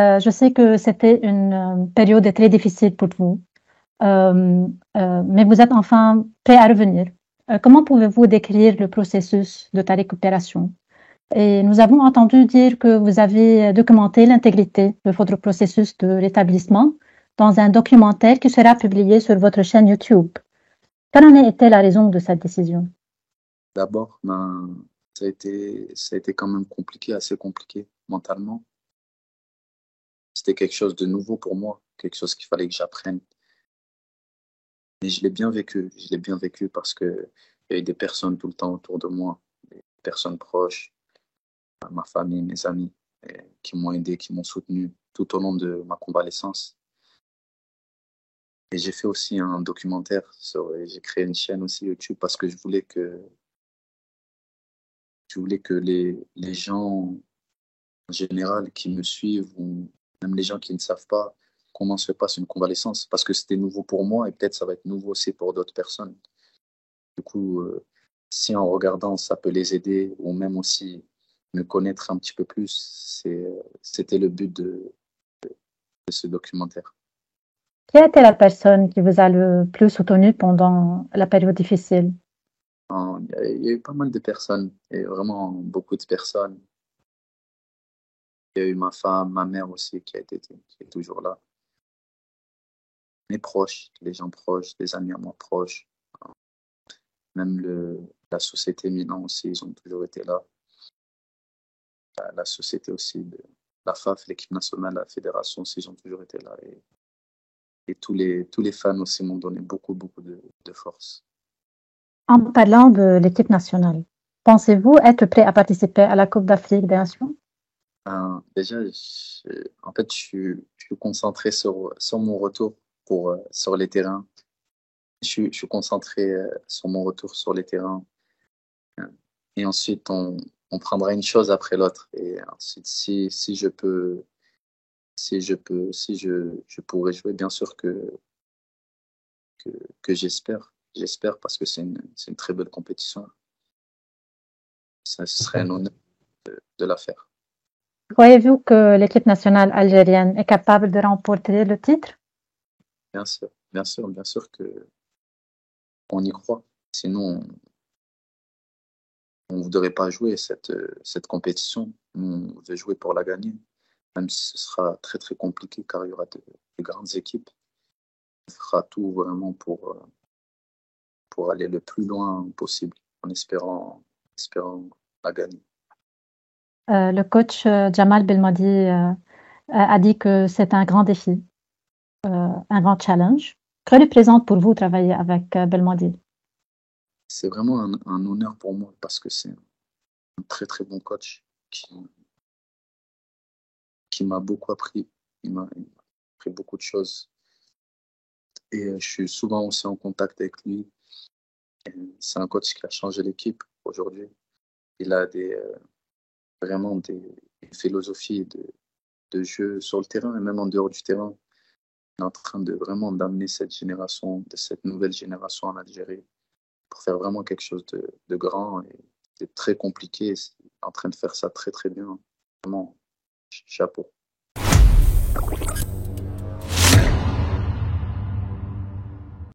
Je sais que c'était une période très difficile pour vous, mais vous êtes enfin prêt à revenir. Comment pouvez-vous décrire le processus de ta récupération? Et nous avons entendu dire que vous avez documenté l'intégrité de votre processus de rétablissement dans un documentaire qui sera publié sur votre chaîne YouTube. Quelle en était la raison de cette décision? D'abord, ça a été quand même compliqué, assez compliqué mentalement. C'était quelque chose de nouveau pour moi, quelque chose qu'il fallait que j'apprenne. Mais je l'ai bien vécu parce que il y a eu des personnes tout le temps autour de moi, des personnes proches, ma famille, mes amis, qui m'ont aidé, qui m'ont soutenu tout au long de ma convalescence. Et j'ai fait aussi un documentaire j'ai créé une chaîne aussi YouTube parce que je voulais que les gens en général qui me suivent ou même les gens qui ne savent pas comment se passe une convalescence parce que c'était nouveau pour moi et peut-être ça va être nouveau aussi pour d'autres personnes. Du coup, si en regardant ça peut les aider ou même aussi me connaître un petit peu plus, c'était le but de ce documentaire. Qui a été la personne qui vous a le plus soutenu pendant la période difficile? Il y a eu pas mal de personnes, et vraiment beaucoup de personnes. Il y a eu ma femme, ma mère aussi qui est toujours là. Mes proches, les gens proches, des amis à moi proches, même la société Milan aussi, ils ont toujours été là. La société aussi, la FAF, l'équipe nationale, la fédération aussi, ils ont toujours été là. Et tous les fans aussi m'ont donné beaucoup, beaucoup de force. En parlant de l'équipe nationale, pensez-vous être prêt à participer à la Coupe d'Afrique des Nations? Déjà, en fait, je suis concentré sur mon retour sur les terrains. Je suis concentré sur mon retour sur les terrains. Et ensuite, on prendra une chose après l'autre. Et ensuite, si je pourrais jouer, bien sûr que, que j'espère. J'espère parce que c'est une très belle compétition. Ça ce serait un honneur de la faire. Croyez-vous que l'équipe nationale algérienne est capable de remporter le titre? Bien sûr, bien sûr, bien sûr que on y croit. Sinon, on ne voudrait pas jouer cette compétition. On veut jouer pour la gagner, même si ce sera très très compliqué car il y aura de grandes équipes. On fera tout vraiment pour aller le plus loin possible en espérant la gagner. Le coach Jamal Belmadi a dit que c'est un grand défi, un grand challenge. Que représente pour vous travailler avec Belmadi? C'est vraiment un honneur pour moi parce que c'est un très très bon coach qui m'a beaucoup appris. Il m'a appris beaucoup de choses. Et je suis souvent aussi en contact avec lui. Et c'est un coach qui a changé l'équipe aujourd'hui. Il a vraiment des philosophies de jeu sur le terrain et même en dehors du terrain. Il est en train de vraiment d'amener cette nouvelle génération en Algérie pour faire vraiment quelque chose de grand et c'est très compliqué. C'est en train de faire ça très très bien. Vraiment, chapeau.